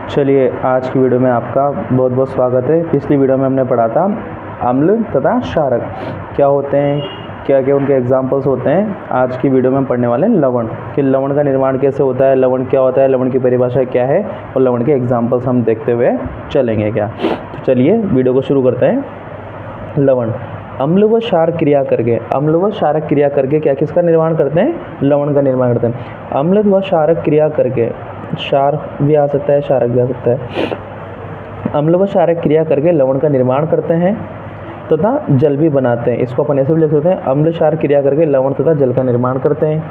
चलिए आज की वीडियो में आपका बहुत बहुत स्वागत है। पिछली वीडियो में हमने पढ़ा था अम्ल तथा क्षारक क्या होते हैं, क्या क्या उनके एग्जाम्पल्स होते हैं। आज की वीडियो में हम पढ़ने वाले हैं लवण कि लवण का निर्माण कैसे होता है, लवण क्या होता है, लवण की परिभाषा क्या है और लवण के एग्जाम्पल्स हम देखते हुए चलेंगे क्या। तो चलिए वीडियो को शुरू करते हैं। लवण अम्ल व क्षार क्रिया करके, अम्ल व क्षारक क्रिया करके क्या किसका निर्माण करते हैं, लवण का निर्माण करते हैं। अम्ल व क्षारक क्रिया करके, क्षार भी आ सकता है क्षारक भी आ सकता है। अम्ल व क्षारक क्रिया करके लवण का निर्माण करते हैं तथा जल भी बनाते हैं। इसको अपन ऐसे भी लिख सकते हैं, अम्ल क्षार क्रिया करके लवण तथा जल का निर्माण करते हैं।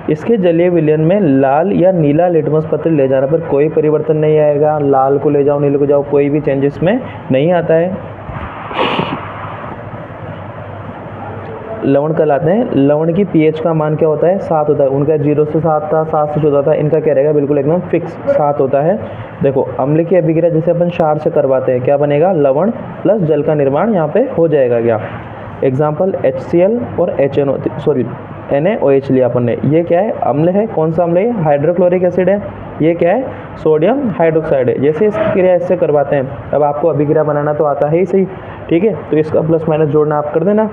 इसके जलीय विलयन में लाल या नीला लिटमस पत्र ले जाने पर कोई परिवर्तन नहीं आएगा। लाल को ले जाओ, नीले को जाओ, कोई भी चेंजेस में नहीं आता है। लवण कहलाते हैं। लवण की पीएच का मान क्या होता है, 7 होता है। उनका 0 से 7 था, 7 से 14 था। इनका क्या रहेगा, बिल्कुल एकदम फिक्स 7 होता है। देखो अम्ल की अभिक्रिया जैसे अपन क्षार से करवाते हैं, क्या बनेगा, लवण प्लस जल का निर्माण यहाँ पे हो जाएगा। क्या एग्जाम्पल, HCl और NaOH लिया अपन ने। ये क्या है, अम्ल है। कौन सा अम्ल है, हाइड्रोक्लोरिक एसिड है। ये क्या है, सोडियम हाइड्रोक्साइड है। जैसे इसकी क्रिया इससे करवाते हैं, अब आपको अभिक्रिया बनाना तो आता है ही सही, ठीक है। तो इसका प्लस माइनस जोड़ना आप कर देना,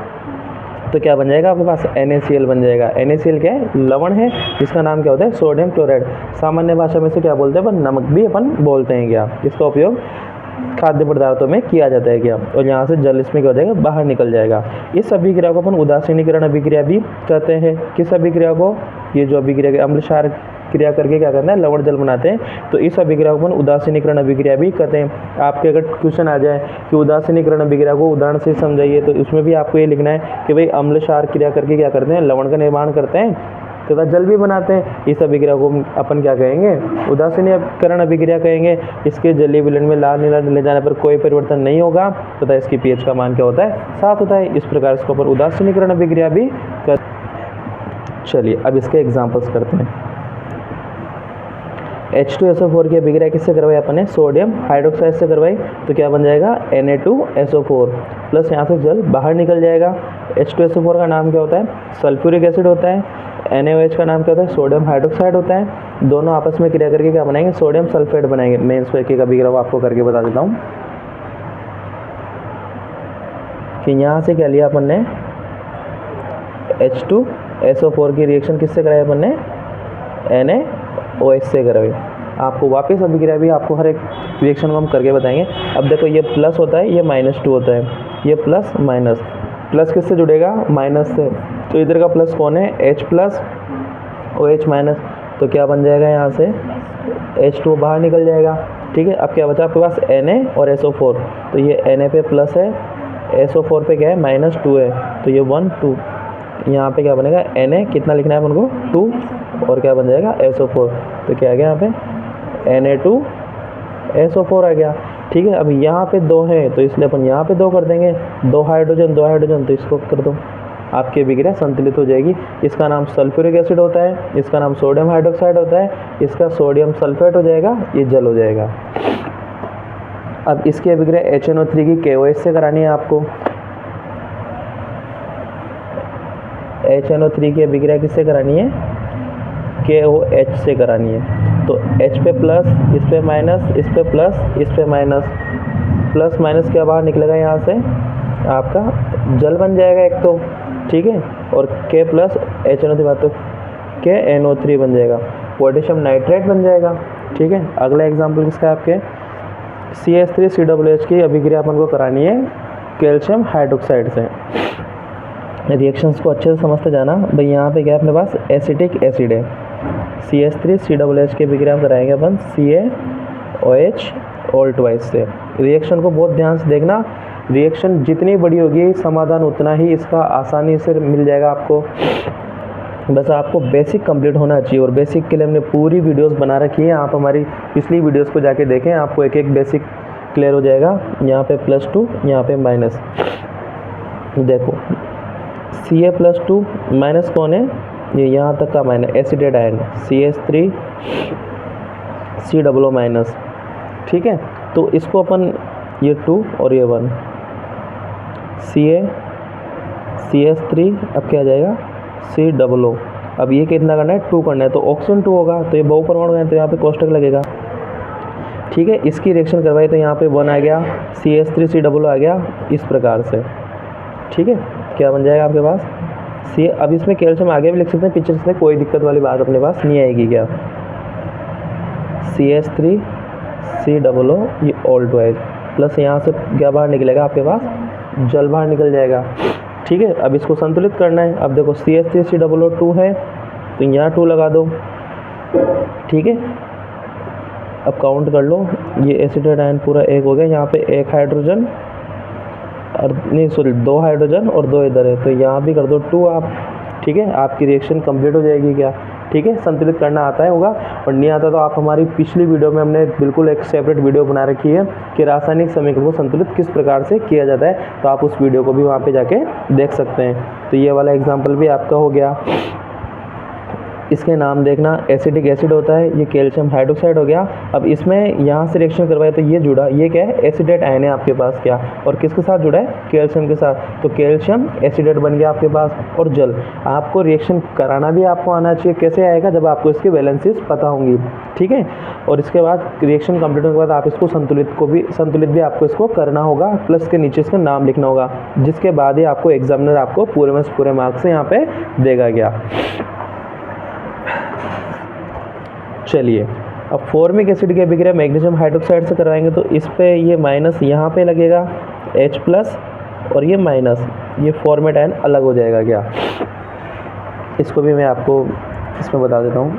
तो क्या बन जाएगा आपके पास, NaCl बन जाएगा। NaCl क्या है, लवण है जिसका नाम क्या होता है, सोडियम क्लोराइड। सामान्य भाषा में से क्या बोलते हैं अपन, नमक भी अपन बोलते हैं। क्या इसका उपयोग खाद्य पदार्थों में किया जाता है। क्या और यहाँ से जल इसमें क्या हो जाएगा, बाहर निकल जाएगा। इस अभिक्रिया को अपन उदासीनीकरण अभिक्रिया भी कहते हैं। किस अभिक्रिया को, ये जो अभिक्रिया के अम्ल क्षार क्रिया करके क्या करना है, लवण जल बनाते हैं, तो इस अभिक्रिया को अपन उदासीनीकरण अभिक्रिया भी कहते हैं। आपके अगर क्वेश्चन आ जाए कि उदासीनीकरण अभिक्रिया को उदाहरण से समझाइए, तो उसमें भी आपको ये लिखना है कि भाई अम्ल क्षार क्रिया करके क्या करते हैं, लवण का निर्माण करते हैं तथा जल भी बनाते हैं। इस अभिक्रिया को अपन क्या कहेंगे, उदासीनीकरण अभिक्रिया कहेंगे। इसके जलीय विलयन में लाल नीला ले जाने पर कोई परिवर्तन नहीं होगा तथा इसकी पीएच का मान क्या होता है, 7 होता है। इस प्रकार इसको अपन उदासीनीकरण अभिक्रिया भी कर। चलिए अब इसके एग्जाम्पल्स करते हैं। H2SO4 की अभिक्रिया किससे करवाई अपन ने, सोडियम हाइड्रोक्साइड से करवाई, तो क्या बन जाएगा, Na2SO4 प्लस यहाँ से जल बाहर निकल जाएगा। H2SO4 का नाम क्या होता है, सल्फ्यूरिक एसिड होता है। NaOH का नाम क्या होता है, सोडियम हाइड्रोक्साइड होता है। दोनों आपस में क्रिया करके क्या बनाएंगे, सोडियम सल्फेट बनाएंगे। मैं इस एक अभिक्रिया आपको करके बता देता हूँ कि यहाँ से क्या लिया अपन ने, H2SO4 की रिएक्शन किससे कराई अपन ने, NaOH से करवाई। आपको वापस अभिक्रिया भी आपको हर एक रिएक्शन को हम करके बताएंगे। अब देखो ये प्लस होता है, ये -2 होता है, ये प्लस माइनस, प्लस किससे जुड़ेगा, माइनस से। तो इधर का प्लस कौन है, H प्लस OH माइनस, तो क्या बन जाएगा, यहाँ से H2 बाहर निकल जाएगा, ठीक है। अब क्या बचा आपके पास, Na और SO4, तो ये Na पे प्लस है, SO4 पे क्या है, -2 है, तो ये 1 2। यहाँ पे क्या बनेगा, Na कितना लिखना है अपन को, 2, और क्या बन जाएगा, SO4, तो क्या आ गया यहाँ पे, Na2SO4 आ गया, ठीक है। अब यहाँ पे 2 है तो इसलिए अपन यहाँ पे 2 कर देंगे, 2 हाइड्रोजन तो इसको कर दो, आपकी अभिक्रिया संतुलित हो जाएगी। इसका नाम सल्फ्यूरिक एसिड होता है, इसका नाम सोडियम हाइड्रोक्साइड होता है, इसका सोडियम सल्फेट हो जाएगा, ये जल हो जाएगा। अब इसकी अभिक्रिया HNO3 की KOH से करानी है आपको। HNO3 की अभिक्रिया किससे करानी है, KOH से करानी है। तो H पे प्लस, इस पे माइनस, इस पे प्लस, इस पे माइनस, प्लस माइनस क्या बाहर निकलेगा, यहाँ से आपका जल बन जाएगा एक तो, ठीक है। और K प्लस HNO3 बात, तो KNO3 बन जाएगा, पोटेशियम नाइट्रेट बन जाएगा, ठीक है। अगला एग्जाम्पल किसका है, आपके CH3COOH की अभिक्रिया अपन को करानी है कैल्शियम हाइड्रोक्साइड से। रिएक्शंस को अच्छे से समझते जाना भाई। यहाँ पे क्या है अपने पास, एसिटिक एसिड है, CH3COOH की अभिक्रिया कराएंगे अपन CaOH ऑल ट्वाइस से। रिएक्शन को बहुत ध्यान से देखना, रिएक्शन जितनी बड़ी होगी समाधान उतना ही इसका आसानी से मिल जाएगा आपको। बस आपको बेसिक कंप्लीट होना चाहिए, और बेसिक के लिए हमने पूरी वीडियोस बना रखी है। आप हमारी पिछली वीडियोस को जाके देखें, आपको एक एक बेसिक क्लियर हो जाएगा। यहाँ पे +2, यहाँ पे माइनस, देखो Ca+2 माइनस कौन है, ये यहाँ तक का minus, acetate ion CH3COO minus, ठीक है। तो इसको अपन ये 2 और ये 1, CH3 अब क्या आ जाएगा, COO। अब ये कितना करना है, 2 करना है, तो ऑक्सीजन 2 होगा, तो ये बहु परमाणु है, तो यहाँ पे कोष्टक लगेगा। ठीक है, इसकी रिएक्शन करवाई तो यहाँ पे 1 आ गया, CH3COO आ गया इस प्रकार से। ठीक है, क्या बन जाएगा आपके पास सी। अब इसमें कैल्शियम आगे भी लिख सकते हैं, पीछे से कोई दिक्कत वाली बात अपने पास नहीं आएगी। क्या CH3COO ये ऑल ट्वाइस प्लस यहाँ से क्या बाहर निकलेगा आपके पास, जल बाहर निकल जाएगा। ठीक है, अब इसको संतुलित करना है। अब देखो CH3COO 2 है तो यहाँ 2 लगा दो। ठीक है, अब काउंट कर लो, ये एसिडेट आयन पूरा एक हो गया, यहाँ पे एक हाइड्रोजन और नहीं सॉरी 2 हाइड्रोजन और 2 इधर है, तो यहाँ भी कर दो 2 आप। ठीक है, आपकी रिएक्शन कंप्लीट हो जाएगी। क्या ठीक है, संतुलित करना आता है होगा, और नहीं आता तो आप हमारी पिछली वीडियो में हमने बिल्कुल एक सेपरेट वीडियो बना रखी है कि रासायनिक समीकरण को संतुलित किस प्रकार से किया जाता है, तो आप उस वीडियो को भी वहाँ पे जाके देख सकते हैं। तो ये वाला एग्जाम्पल भी आपका हो गया। इसके नाम देखना, एसिडिक एसिड होता है, ये कैल्शियम हाइड्रोक्साइड हो गया। अब इसमें यहाँ से रिएक्शन करवाए तो ये जुड़ा, ये क्या है, एसिडेट आयन है आपके पास। क्या और किसके साथ जुड़ा है, कैल्शियम के साथ, तो कैल्शियम एसिडेट बन गया आपके पास। और जल, आपको रिएक्शन कराना भी आपको आना चाहिए। कैसे आएगा, जब आपको इसकी वैलेंसीज पता होंगी। ठीक है, और इसके बाद रिएक्शन कंप्लीट होने के बाद आप इसको संतुलित भी आपको इसको करना होगा, प्लस के नीचे इसका नाम लिखना होगा, जिसके बाद ही आपको एग्जामिनर आपको पूरे में पूरे मार्क्स यहाँ पे देगा। गया चलिए, अब फॉर्मिक एसिड की अभिक्रिया मैग्नीशियम हाइड्रोक्साइड से करवाएंगे तो इस पे ये माइनस यहाँ पे लगेगा H+ और ये माइनस, ये फॉर्मेट आयन अलग हो जाएगा। क्या इसको भी मैं आपको इसमें बता देता हूँ।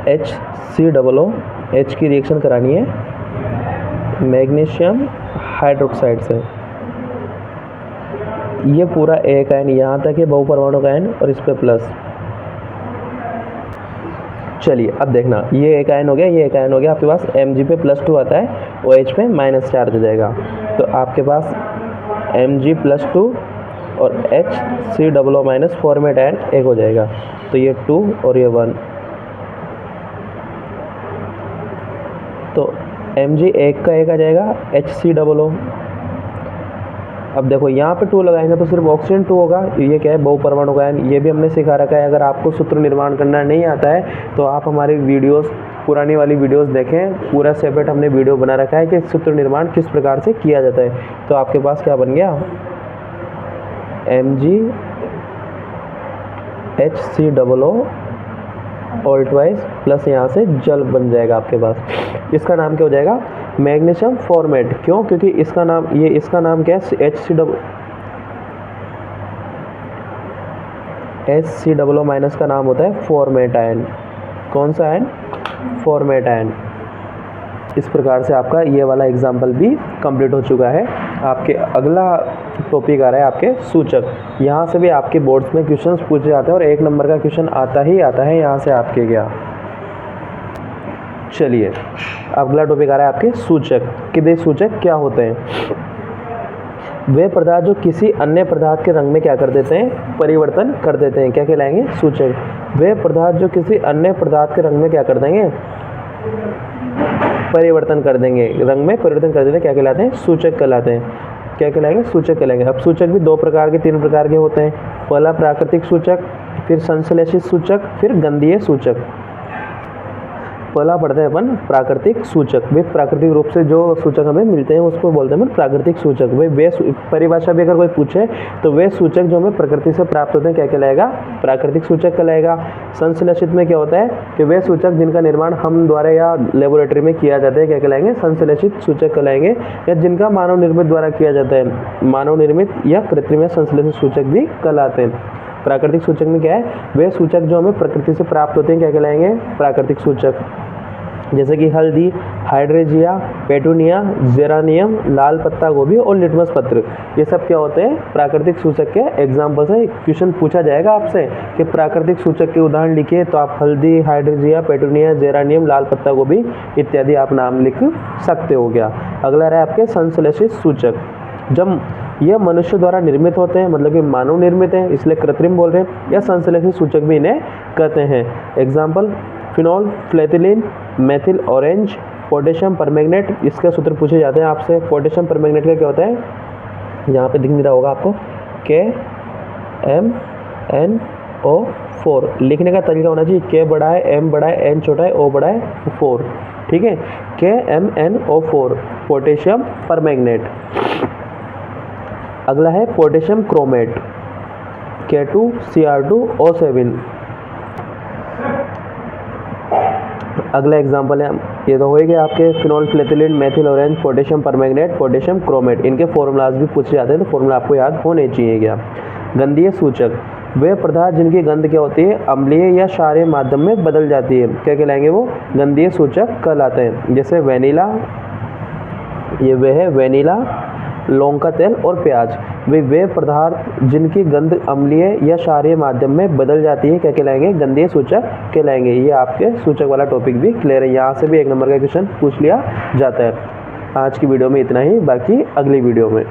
HCOO H की रिएक्शन करानी है मैग्नीशियम हाइड्रोक्साइड से, ये पूरा एक आयन यहाँ तक है बहुपरमाणु का आयन और इस पे प्लस। चलिए अब देखना, ये एक आयन हो गया, ये एक आयन हो गया, आपके पास Mg पे +2 आता है, OH पे -4 हो जाएगा, तो आपके पास Mg+2 और HCOO- फॉर्मेट आयन एक हो जाएगा, तो ये 2 और ये 1, तो Mg एक का एक आ जाएगा HCOO। अब देखो यहाँ पे 2 लगाएंगे तो सिर्फ ऑक्सीजन 2 होगा, ये क्या है, बहुपरमाणु का आयन, ये भी हमने सिखा रखा है। अगर आपको सूत्र निर्माण करना नहीं आता है तो आप हमारी वीडियोस, पुरानी वाली वीडियोस देखें, पूरा सेपरेट हमने वीडियो बना रखा है कि सूत्र निर्माण किस प्रकार से किया जाता है। तो आपके पास क्या बन गया, MgHCOO ऑल ट्वाइस प्लस यहाँ से जल बन जाएगा आपके पास। इसका नाम क्या हो जाएगा, मैग्नीशियम फॉर्मेट। क्यों, क्योंकि इसका नाम, ये इसका नाम क्या है, HCOO- का नाम होता है फॉर्मेट आयन। कौन सा आयन, फॉर्मेट आयन। इस प्रकार से आपका ये वाला एग्जाम्पल भी कंप्लीट हो चुका है। आपके अगला टॉपिक आ रहा है आपके सूचक। यहाँ से भी आपके बोर्ड्स में क्वेश्चंस पूछे जाते हैं और 1 नंबर का क्वेश्चन आता ही आता है यहाँ से आपके। क्या चलिए, अगला टॉपिक आ रहा है आपके सूचक, कि भाई सूचक क्या होते हैं। वे पदार्थ जो किसी अन्य पदार्थ के रंग में क्या कर देते हैं, परिवर्तन कर देते हैं, क्या कहलाएंगे, सूचक। वे पदार्थ जो किसी अन्य पदार्थ के रंग में क्या कर देंगे, परिवर्तन कर देंगे, रंग में परिवर्तन कर देते, क्या कहलाते हैं, सूचक कहलाते हैं। क्या कहलाएंगे, सूचक कहलाएंगे। अब सूचक भी 2 प्रकार के 3 प्रकार के होते हैं। पहला प्राकृतिक सूचक, फिर संश्लेषित सूचक, फिर गंधीय सूचक। पहला पढ़ते हैं अपन प्राकृतिक सूचक। वे प्राकृतिक रूप से जो सूचक हमें मिलते हैं उसको बोलते हैं प्राकृतिक सूचक। वे परिभाषा भी अगर कोई पूछे तो वे सूचक जो हमें प्रकृति से प्राप्त होते हैं क्या कहलाएगा, प्राकृतिक सूचक कहलाएगा। संश्लेषित में क्या होता है कि वे सूचक जिनका निर्माण हम द्वारा या लेबोरेटरी में किया जाता है क्या कहलाएंगे, संश्लेषित सूचक कहलाएंगे। या जिनका मानव निर्मित द्वारा किया जाता है, मानव निर्मित या कृत्रिम या संश्लेषित सूचक भी कहलाते हैं। प्राकृतिक सूचक में क्या है, वे सूचक जो हमें प्रकृति से प्राप्त होते हैं क्या कहलाएंगे, प्राकृतिक सूचक। जैसे कि हल्दी, हाइड्रेजिया, पेटूनिया, जेरानियम, लाल पत्ता गोभी और लिटमस पत्र, ये सब क्या होते हैं, प्राकृतिक सूचक के एग्जाम्पल्स हैं। क्वेश्चन पूछा जाएगा आपसे कि प्राकृतिक सूचक के उदाहरण लिखिए, तो आप हल्दी, हाइड्रेजिया, पेटूनिया, जेरानियम, लाल पत्ता गोभी इत्यादि आप नाम लिख सकते हो। गया अगला रहा आपके संश्लेषित सूचक। जब यह मनुष्य द्वारा निर्मित होते हैं, मतलब कि मानव निर्मित है इसलिए कृत्रिम बोल रहे हैं, या संश्लेषित सूचक भी इन्हें कहते हैं। Example phenolphthalein, methyl orange, potassium permanganate. इसके सूत्र पूछे जाते हैं आपसे। पोटेशियम परमैंगनेट का क्या होता है, यहाँ पे दिख नहीं रहा होगा आपको, KMnO4 4 लिखने का तरीका होना चाहिए के बड़ा है, एम बड़ा है, एन छोटा है, ओ बड़ा है, 4। ठीक है, K M N O 4 potassium permanganate. अगला है पोटेशियम क्रोमेट K2Cr2O7। अगला एग्जांपल है, ये तो हो ही गया आपके phenolphthalein, methyl orange, potassium permanganate, potassium chromate. इनके फॉर्मूलाज भी पूछे जाते हैं, तो फॉर्मूला आपको याद होने चाहिए। क्या गंधीय सूचक, वे पदार्थ जिनकी गंध क्या होती है अम्लीय या क्षारीय माध्यम में बदल जाती है, क्या कहलाएंगे वो गंधीय सूचक कहलाते हैं। जैसे वेनिला, ये वे है वेनिला, लौंग का तेल और प्याज, वे पदार्थ जिनकी गंध अम्लीय या क्षारीय माध्यम में बदल जाती है, क्या कहलाएंगे गंधीय सूचक कहलाएंगे। ये आपके सूचक वाला टॉपिक भी क्लियर है, यहाँ से भी 1 नंबर का क्वेश्चन पूछ लिया जाता है। आज की वीडियो में इतना ही, बाकी अगली वीडियो में